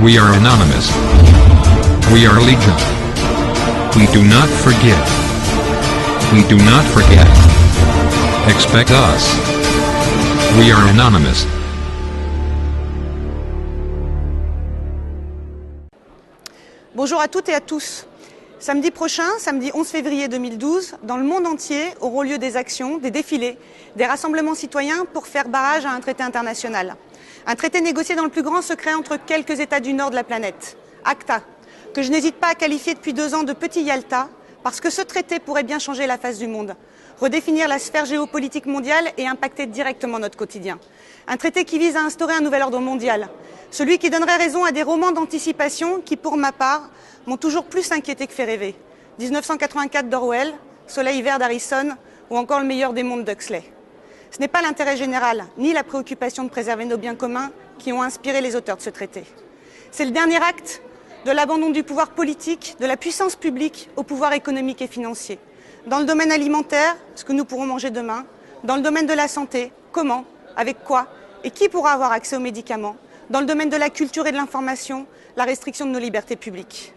We are anonymous. We are legion. We do not forgive. We do not forget. Expect us. We are anonymous. Bonjour à toutes et à tous. Samedi prochain, samedi 11 février 2012, dans le monde entier auront lieu des actions, des défilés, des rassemblements citoyens pour faire barrage à un traité international. Un traité négocié dans le plus grand secret entre quelques États du nord de la planète, ACTA, que je n'hésite pas à qualifier depuis 2 ans de petit Yalta, parce que ce traité pourrait bien changer la face du monde, redéfinir la sphère géopolitique mondiale et impacter directement notre quotidien. Un traité qui vise à instaurer un nouvel ordre mondial, celui qui donnerait raison à des romans d'anticipation qui, pour ma part, m'ont toujours plus inquiété que fait rêver. 1984 d'Orwell, Soleil vert d'Harrison ou encore Le meilleur des mondes d'Huxley. Ce n'est pas l'intérêt général, ni la préoccupation de préserver nos biens communs qui ont inspiré les auteurs de ce traité. C'est le dernier acte de l'abandon du pouvoir politique, de la puissance publique au pouvoir économique et financier. Dans le domaine alimentaire, ce que nous pourrons manger demain. Dans le domaine de la santé, comment, avec quoi et qui pourra avoir accès aux médicaments. Dans le domaine de la culture et de l'information, la restriction de nos libertés publiques.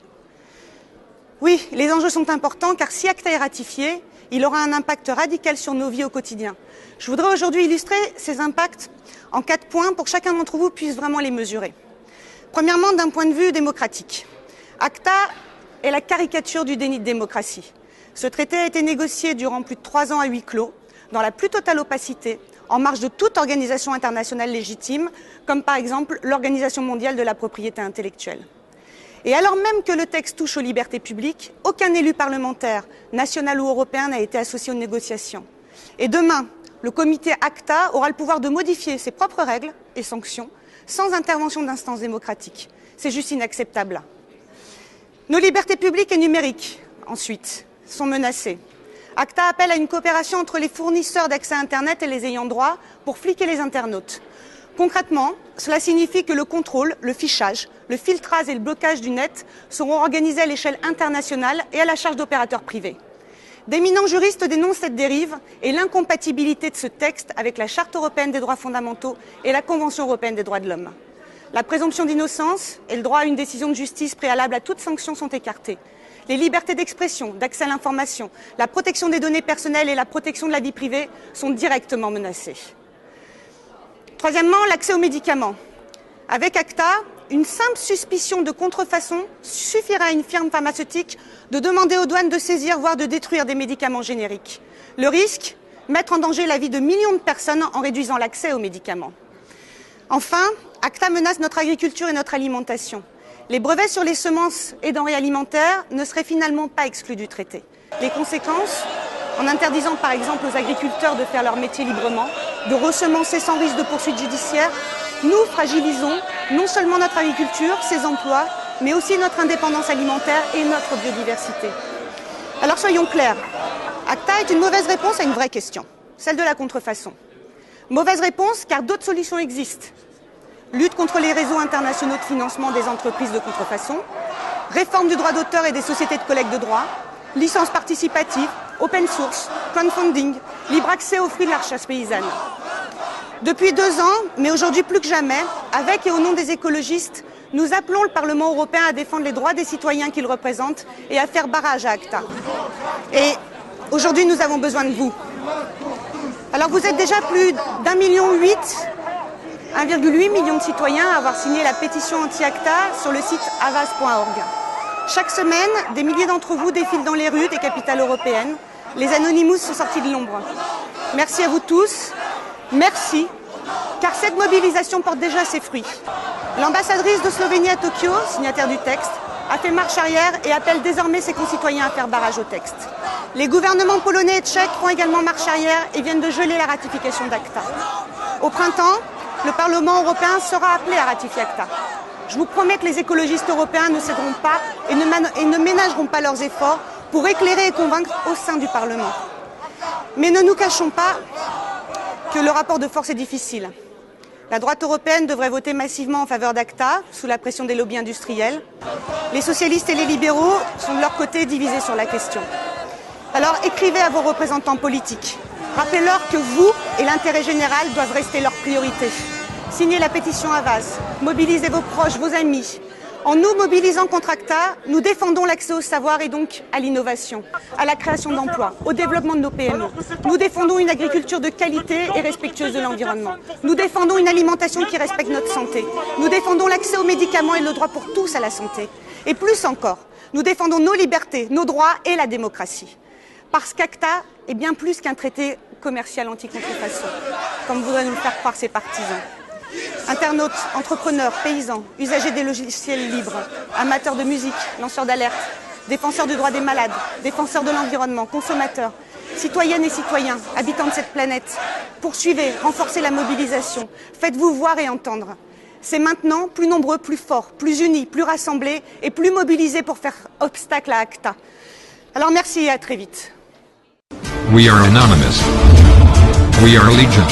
Oui, les enjeux sont importants car si ACTA est ratifié, il aura un impact radical sur nos vies au quotidien. Je voudrais aujourd'hui illustrer ces impacts en 4 points pour que chacun d'entre vous puisse vraiment les mesurer. Premièrement, d'un point de vue démocratique. ACTA est la caricature du déni de démocratie. Ce traité a été négocié durant plus de 3 ans à huis clos, dans la plus totale opacité, en marge de toute organisation internationale légitime, comme par exemple l'Organisation mondiale de la propriété intellectuelle. Et alors même que le texte touche aux libertés publiques, aucun élu parlementaire, national ou européen, n'a été associé aux négociations. Et demain, le comité ACTA aura le pouvoir de modifier ses propres règles et sanctions sans intervention d'instances démocratiques. C'est juste inacceptable. Nos libertés publiques et numériques, ensuite, sont menacées. ACTA appelle à une coopération entre les fournisseurs d'accès à Internet et les ayants droit pour fliquer les internautes. Concrètement, cela signifie que le contrôle, le fichage, le filtrage et le blocage du net seront organisés à l'échelle internationale et à la charge d'opérateurs privés. D'éminents juristes dénoncent cette dérive et l'incompatibilité de ce texte avec la Charte européenne des droits fondamentaux et la Convention européenne des droits de l'homme. La présomption d'innocence et le droit à une décision de justice préalable à toute sanction sont écartés. Les libertés d'expression, d'accès à l'information, la protection des données personnelles et la protection de la vie privée sont directement menacées. Troisièmement, l'accès aux médicaments. Avec ACTA, une simple suspicion de contrefaçon suffira à une firme pharmaceutique de demander aux douanes de saisir, voire de détruire des médicaments génériques. Le risque, mettre en danger la vie de millions de personnes en réduisant l'accès aux médicaments. Enfin, ACTA menace notre agriculture et notre alimentation. Les brevets sur les semences et denrées alimentaires ne seraient finalement pas exclus du traité. Les conséquences, en interdisant par exemple aux agriculteurs de faire leur métier librement, de ressemencer sans risque de poursuite judiciaire, nous fragilisons non seulement notre agriculture, ses emplois, mais aussi notre indépendance alimentaire et notre biodiversité. Alors soyons clairs, ACTA est une mauvaise réponse à une vraie question, celle de la contrefaçon. Mauvaise réponse car d'autres solutions existent. Lutte contre les réseaux internationaux de financement des entreprises de contrefaçon, réforme du droit d'auteur et des sociétés de collecte de droits, licence participative, open source, crowdfunding, libre accès aux fruits de la recherche paysanne. Depuis 2 ans, mais aujourd'hui plus que jamais, avec et au nom des écologistes, nous appelons le Parlement européen à défendre les droits des citoyens qu'il représente et à faire barrage à ACTA. Et aujourd'hui, nous avons besoin de vous. Alors vous êtes déjà plus d'1,8 million, 1,8 million de citoyens à avoir signé la pétition anti-ACTA sur le site havas.org. Chaque semaine, des milliers d'entre vous défilent dans les rues des capitales européennes. Les Anonymous sont sortis de l'ombre. Merci à vous tous. Merci, car cette mobilisation porte déjà ses fruits. L'ambassadrice de Slovénie à Tokyo, signataire du texte, a fait marche arrière et appelle désormais ses concitoyens à faire barrage au texte. Les gouvernements polonais et tchèques font également marche arrière et viennent de geler la ratification d'ACTA. Au printemps, le Parlement européen sera appelé à ratifier ACTA. Je vous promets que les écologistes européens ne céderont pas et ne ménageront pas leurs efforts pour éclairer et convaincre au sein du Parlement. Mais ne nous cachons pas que le rapport de force est difficile. La droite européenne devrait voter massivement en faveur d'ACTA, sous la pression des lobbies industriels. Les socialistes et les libéraux sont de leur côté divisés sur la question. Alors écrivez à vos représentants politiques. Rappelez-leur que vous et l'intérêt général doivent rester leur priorité. Signez la pétition Havas, mobilisez vos proches, vos amis. En nous mobilisant contre ACTA, nous défendons l'accès au savoir et donc à l'innovation, à la création d'emplois, au développement de nos PME. Nous défendons une agriculture de qualité et respectueuse de l'environnement. Nous défendons une alimentation qui respecte notre santé. Nous défendons l'accès aux médicaments et le droit pour tous à la santé. Et plus encore, nous défendons nos libertés, nos droits et la démocratie. Parce qu'ACTA est bien plus qu'un traité commercial anti-contrefaçon, comme voudraient nous le faire croire ses partisans. Internautes, entrepreneurs, paysans, usagers des logiciels libres, amateurs de musique, lanceurs d'alerte, défenseurs du droit des malades, défenseurs de l'environnement, consommateurs, citoyennes et citoyens, habitants de cette planète, poursuivez, renforcez la mobilisation, faites-vous voir et entendre. C'est maintenant plus nombreux, plus forts, plus unis, plus rassemblés et plus mobilisés pour faire obstacle à ACTA. Alors merci et à très vite. We are anonymous. We are legion.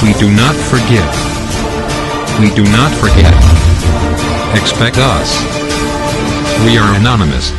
We do not forgive. We do not forget. Expect us. We are anonymous.